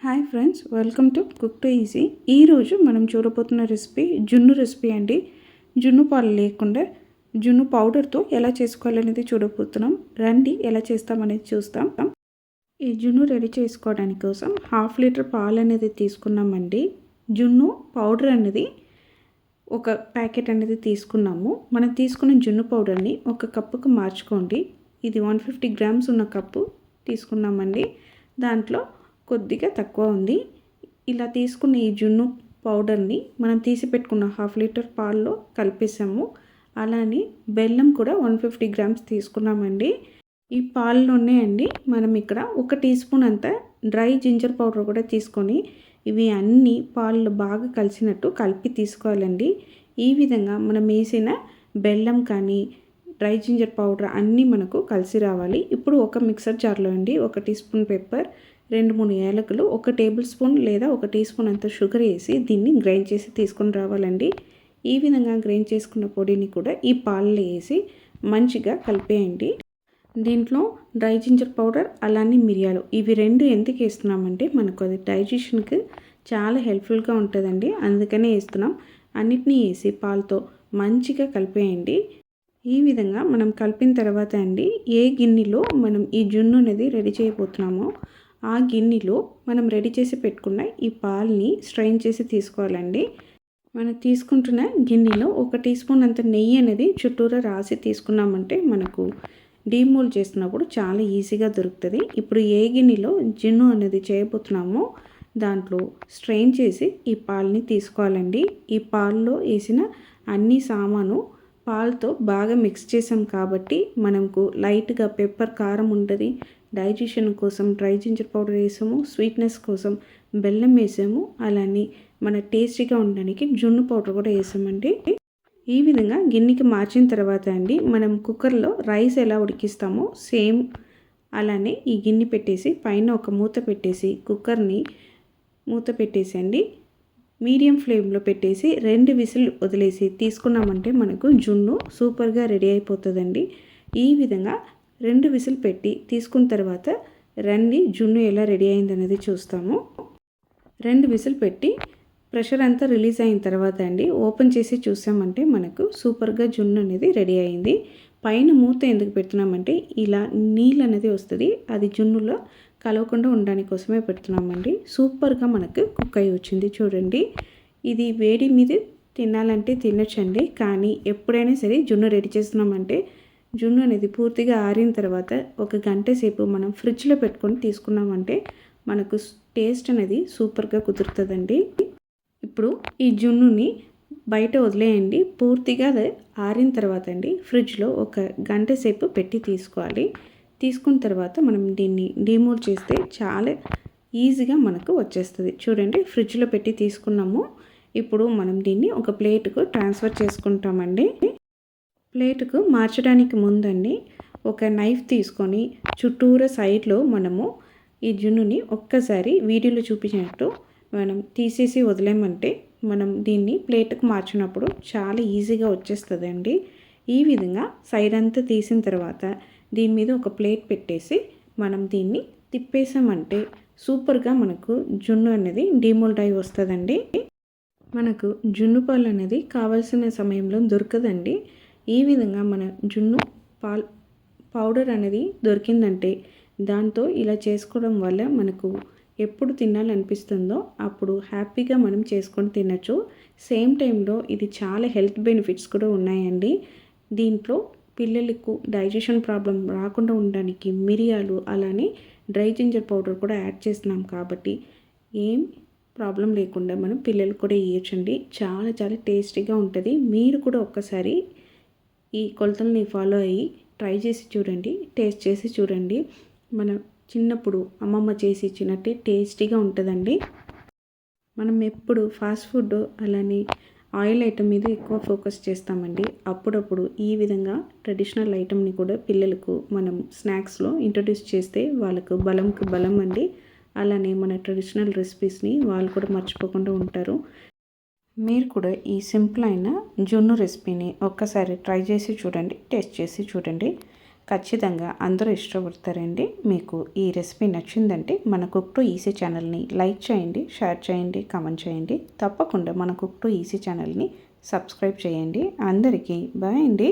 Hi friends, welcome to cook to easy. ఈరోజు మనం చూడబోతున్న recipe జున్ను రెసిపీ అండి. జున్ను పాలు లేకుండా జున్ను పౌడర్తో ఎలా చేసుకోవాలనేది చూడబోతున్నాం. రండి ఎలా చేస్తామనేది చూస్తాం. ఈ జున్ను రెడీ చేసుకోవడానికి కోసం 1/2 లీటర్ పాలు అనేది తీసుకున్నామండి. జున్ను పౌడర్ అనేది ఒక ప్యాకెట్ అనేది తీసుకున్నాము. మనం తీసుకున్న జున్ను పౌడర్ని ఒక కప్పుకు మార్చుకోండి. ఇది 150 గ్రామ్స్ ఉన్న కప్పు తీసుకున్నామండి. దాంట్లో కొద్దిగా తక్కువ ఉంది. ఇలా తీసుకున్న ఈ జున్ను పౌడర్ని మనం తీసి పెట్టుకున్న 1/2 లీటర్ పాల్లో కలిపేసాము. అలానే బెల్లం కూడా 150 గ్రామ్స్ తీసుకున్నామండి. ఈ పాల్లోనే అండి మనం ఇక్కడ 1 టీ స్పూన్ అంత డ్రై జింజర్ పౌడర్ కూడా తీసుకొని ఇవి అన్నీ పాలు బాగా కలిసినట్టు కలిపి తీసుకోవాలండి. ఈ విధంగా మనం వేసిన బెల్లం కానీ డ్రై జింజర్ పౌడర్ అన్నీ మనకు కలిసి రావాలి. ఇప్పుడు ఒక మిక్సర్ జార్లో అండి 1 టీ స్పూన్ పెప్పర్, 2-3 యాలకులు, 1 టేబుల్ స్పూన్ లేదా 1 టీ స్పూన్ అంత షుగర్ వేసి దీన్ని గ్రైండ్ చేసి తీసుకొని రావాలండి. ఈ విధంగా గ్రైండ్ చేసుకున్న పొడిని కూడా ఈ పాలలో వేసి మంచిగా కలిపేయండి. దీంట్లో డ్రై జింజర్ పౌడర్ అలానే మిరియాలు ఇవి 2 ఎందుకు వేస్తున్నామంటే మనకు అది డైజెషన్కి చాలా హెల్ప్ఫుల్గా ఉంటుందండి. అందుకనే వేస్తున్నాం. అన్నిటినీ వేసి పాలతో మంచిగా కలిపేయండి. ఈ విధంగా మనం కలిపిన తర్వాత అండి ఏ గిన్నెలో మనం ఈ జున్ను అనేది రెడీ చేయబోతున్నామో ఆ గిన్నెలో మనం రెడీ చేసి పెట్టుకున్న ఈ పాలని స్ట్రెయిన్ చేసి తీసుకోవాలండి. మనం తీసుకుంటున్న గిన్నెలో 1 టీ స్పూన్ అంత నెయ్యి అనేది చుట్టూరా రాసి తీసుకున్నామంటే మనకు డీమోల్డ్ చేస్తున్నప్పుడు చాలా ఈజీగా దొరుకుతుంది. ఇప్పుడు ఏ గిన్నెలో జున్ను అనేది చేయబోతున్నామో దాంట్లో స్ట్రెయిన్ చేసి ఈ పాలని తీసుకోవాలండి. ఈ పాలలో వేసిన అన్ని సామాను పాలతో బాగా మిక్స్ చేసాం కాబట్టి మనకు లైట్గా పెప్పర్ కారం ఉంటుంది. డైజెషన్ కోసం డ్రై జింజర్ పౌడర్ వేసాము, స్వీట్నెస్ కోసం బెల్లం వేసాము, అలానే మన టేస్టీగా ఉండడానికి జున్ను పౌడర్ కూడా వేసామండి. ఈ విధంగా గిన్నెకి మార్చిన తర్వాత అండి మనం కుక్కర్లో రైస్ ఎలా ఉడికిస్తామో సేమ్ అలానే ఈ గిన్నె పెట్టేసి పైన ఒక మూత పెట్టేసి కుక్కర్ని మూత పెట్టేసండి మీడియం ఫ్లేమ్లో పెట్టేసి 2 విజిల్ వదిలేసి తీసుకున్నామంటే మనకు జున్ను సూపర్గా రెడీ అయిపోతుందండి. ఈ విధంగా 2 విజిల్ పెట్టి తీసుకున్న తర్వాత రండి జున్ను ఎలా రెడీ అయిందనేది చూస్తాము. 2 విజిల్ పెట్టి ప్రెషర్ అంతా రిలీజ్ అయిన తర్వాత అండి ఓపెన్ చేసి చూసామంటే మనకు సూపర్గా జున్ను అనేది రెడీ అయింది. పైన మూత ఎందుకు పెడుతున్నామంటే ఇలా నీళ్ళు అనేది వస్తుంది, అది జున్నులో కలవకుండా ఉండడానికి కోసమే పెడుతున్నామండి. సూపర్గా మనకు కుక్ అయ్యి వచ్చింది చూడండి. ఇది వేడి మీద తినాలంటే తినొచ్చండి, కానీ ఎప్పుడైనా సరే జున్ను రెడీ చేస్తున్నామంటే జున్ను అనేది పూర్తిగా ఆరిన తర్వాత 1 గంట సేపు మనం ఫ్రిడ్జ్లో పెట్టుకొని తీసుకున్నామంటే మనకు టేస్ట్ అనేది సూపర్గా కుదురుతుందండి. ఇప్పుడు ఈ జున్నుని బయట వదిలేయండి. పూర్తిగా ఆరిన తర్వాత అండి ఫ్రిడ్జ్లో 1 గంట సేపు పెట్టి తీసుకోవాలి. తీసుకున్న తర్వాత మనం దీన్ని డిమోల్డ్ చేస్తే చాలా ఈజీగా మనకు వచ్చేస్తుంది. చూడండి ఫ్రిడ్జ్లో పెట్టి తీసుకున్నాము. ఇప్పుడు మనం దీన్ని ఒక ప్లేట్కు ట్రాన్స్ఫర్ చేసుకుంటామండి. ప్లేట్కు మార్చడానికి ముందండి ఒక నైఫ్ తీసుకొని చుట్టూరా సైడ్లో మనము ఈ జున్నుని ఒక్కసారి వీడియోలో చూపించినట్టు మనం తీసేసి వదిలేమంటే మనం దీన్ని ప్లేట్కు మార్చినప్పుడు చాలా ఈజీగా వచ్చేస్తుందండి. ఈ విధంగా సైడ్ అంతా తీసిన తర్వాత దీని మీద ఒక ప్లేట్ పెట్టేసి మనం దీన్ని తిప్పేసామంటే సూపర్గా మనకు జున్ను అనేది డిమోల్డ్ అయి వస్తుందండి. మనకు జున్ను పాలు అనేది కావాల్సిన సమయంలో దొరకదండి. ఈ విధంగా మన జున్ను పౌడర్ అనేది దొరికిందంటే దాంతో ఇలా చేసుకోవడం వల్ల మనకు ఎప్పుడు తినాలనిపిస్తుందో అప్పుడు హ్యాపీగా మనం చేసుకొని తినచ్చు. సేమ్ టైంలో ఇది చాలా హెల్త్ బెనిఫిట్స్ కూడా ఉన్నాయండి. దీంట్లో పిల్లలకు డైజెషన్ ప్రాబ్లం రాకుండా ఉండడానికి మిరియాలు అలానే డ్రై జింజర్ పౌడర్ కూడా యాడ్ చేస్తున్నాం కాబట్టి ఏం ప్రాబ్లం లేకుండా మనం పిల్లలకు కూడా ఇవ్వచ్చండి. చాలా చాలా టేస్టీగా ఉంటుంది. మీరు కూడా ఒక్కసారి ఈ కొలతల్ని ఫాలో అయ్యి ట్రై చేసి చూడండి, టేస్ట్ చేసి చూడండి. మనం చిన్నప్పుడు అమ్మమ్మ చేసి ఇచ్చినట్టే టేస్టీగా ఉంటుందండి. మనం ఎప్పుడు ఫాస్ట్ ఫుడ్ అలానే ఆయిల్ ఐటమ్ మీద ఎక్కువ ఫోకస్ చేస్తామండి. అప్పుడప్పుడు ఈ విధంగా ట్రెడిషనల్ ఐటమ్ని కూడా పిల్లలకు మనం స్నాక్స్లో ఇంట్రడ్యూస్ చేస్తే వాళ్ళకు బలంకు బలం అండి. అలానే మన ట్రెడిషనల్ రెసిపీస్ని వాళ్ళు కూడా మర్చిపోకుండా ఉంటారు. మీరు కూడా ఈ సింపుల్ అయిన జున్ను రెసిపీని ఒక్కసారి ట్రై చేసి చూడండి, టేస్ట్ చేసి చూడండి. ఖచ్చితంగా అందరూ ఇష్టపడతారండి. మీకు ఈ రెసిపీ నచ్చిందంటే మన కుక్ టు ఈజీ ఛానల్ని లైక్ చేయండి, షేర్ చేయండి, కామెంట్ చేయండి. తప్పకుండా మన కుక్ టు ఈజీ ఛానల్ని సబ్స్క్రైబ్ చేయండి. అందరికీ బాయ్ అండి.